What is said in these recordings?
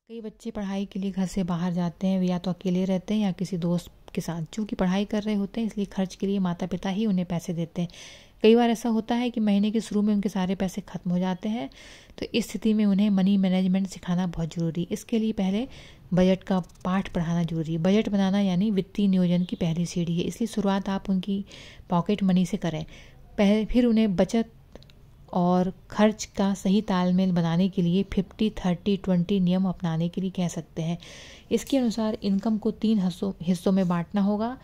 कई बच्चे पढ़ाई के लिए घर से बाहर जाते हैं, वे या तो अकेले रहते हैं या किसी दोस्त के साथ। चूँकि पढ़ाई कर रहे होते हैं इसलिए खर्च के लिए माता पिता ही उन्हें पैसे देते हैं। कई बार ऐसा होता है कि महीने के शुरू में उनके सारे पैसे खत्म हो जाते हैं, तो इस स्थिति में उन्हें मनी मैनेजमेंट सिखाना बहुत ज़रूरी है। इसके लिए पहले बजट का पाठ पढ़ाना ज़रूरी है। बजट बनाना यानी वित्तीय नियोजन की पहली सीढ़ी है, इसलिए शुरुआत आप उनकी पॉकेट मनी से करें। फिर उन्हें बचत और खर्च का सही तालमेल बनाने के लिए 50-30-20 नियम अपनाने के लिए कह सकते हैं। इसके अनुसार इनकम को 3 हिस्सों में बांटना होगा।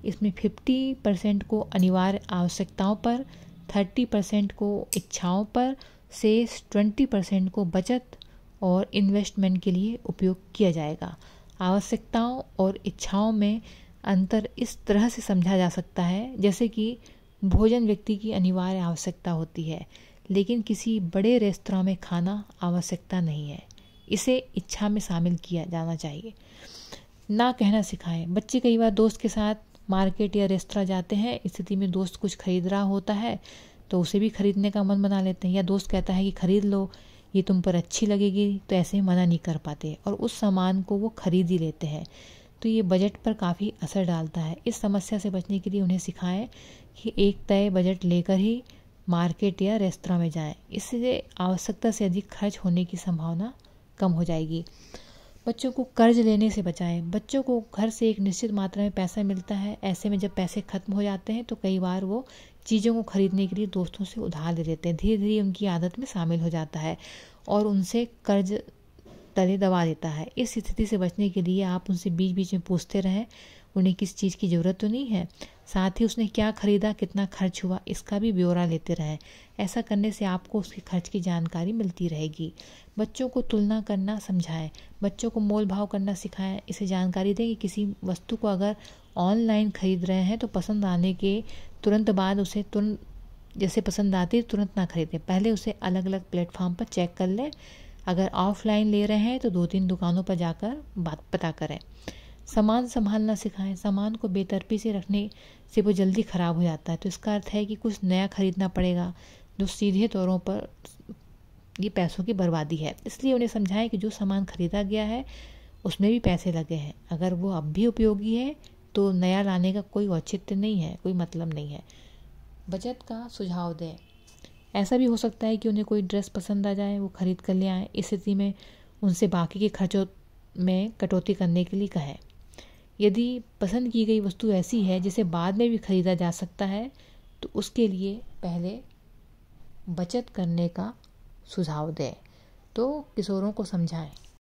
इसमें 50% को अनिवार्य आवश्यकताओं पर, 30% को इच्छाओं पर, शेष 20% को बचत और इन्वेस्टमेंट के लिए उपयोग किया जाएगा। आवश्यकताओं और इच्छाओं में अंतर इस तरह से समझा जा सकता है जैसे कि भोजन व्यक्ति की अनिवार्य आवश्यकता होती है, लेकिन किसी बड़े रेस्तरां में खाना आवश्यकता नहीं है। इसे इच्छा में शामिल किया जाना चाहिए। ना कहना सिखाएं। बच्चे कई बार दोस्त के साथ मार्केट या रेस्तरां जाते हैं। इस स्थिति में दोस्त कुछ खरीद रहा होता है तो उसे भी खरीदने का मन बना लेते हैं, या दोस्त कहता है कि खरीद लो, ये तुम पर अच्छी लगेगी, तो ऐसे मना नहीं कर पाते और उस सामान को वो खरीद ही लेते हैं। तो ये बजट पर काफ़ी असर डालता है। इस समस्या से बचने के लिए उन्हें सिखाएं कि एक तय बजट लेकर ही मार्केट या रेस्तरां में जाएं। इससे आवश्यकता से अधिक खर्च होने की संभावना कम हो जाएगी। बच्चों को कर्ज लेने से बचाएं। बच्चों को घर से एक निश्चित मात्रा में पैसा मिलता है। ऐसे में जब पैसे खत्म हो जाते हैं तो कई बार वो चीज़ों को खरीदने के लिए दोस्तों से उधार ले लेते हैं। धीरे धीरे उनकी आदत में शामिल हो जाता है और उनसे कर्ज तले दबा देता है। इस स्थिति से बचने के लिए आप उनसे बीच बीच में पूछते रहें उन्हें किस चीज़ की ज़रूरत तो नहीं है, साथ ही उसने क्या खरीदा, कितना खर्च हुआ, इसका भी ब्यौरा लेते रहें। ऐसा करने से आपको उसके खर्च की जानकारी मिलती रहेगी। बच्चों को तुलना करना समझाएं। बच्चों को मोल भाव करना सिखाएं। इसे जानकारी दें कि किसी वस्तु को अगर ऑनलाइन खरीद रहे हैं तो पसंद आने के तुरंत बाद उसे जैसे पसंद आती है तुरंत ना खरीदें। पहले उसे अलग अलग प्लेटफॉर्म पर चेक कर लें। अगर ऑफलाइन ले रहे हैं तो 2-3 दुकानों पर जाकर बात पता करें। सामान संभालना सिखाएं। सामान को बेतरतीबी से रखने से वो जल्दी ख़राब हो जाता है, तो इसका अर्थ है कि कुछ नया खरीदना पड़ेगा, जो सीधे तौरों पर ये पैसों की बर्बादी है। इसलिए उन्हें समझाएं कि जो सामान खरीदा गया है उसमें भी पैसे लगे हैं। अगर वो अब भी उपयोगी है तो नया लाने का कोई औचित्य नहीं है, कोई मतलब नहीं है। बचत का सुझाव दें। ऐसा भी हो सकता है कि उन्हें कोई ड्रेस पसंद आ जाए, वो खरीद कर ले आए। इस स्थिति में उनसे बाकी के खर्चों में कटौती करने के लिए कहें। यदि पसंद की गई वस्तु ऐसी है जिसे बाद में भी खरीदा जा सकता है तो उसके लिए पहले बचत करने का सुझाव दें। तो किशोरों को समझाएं।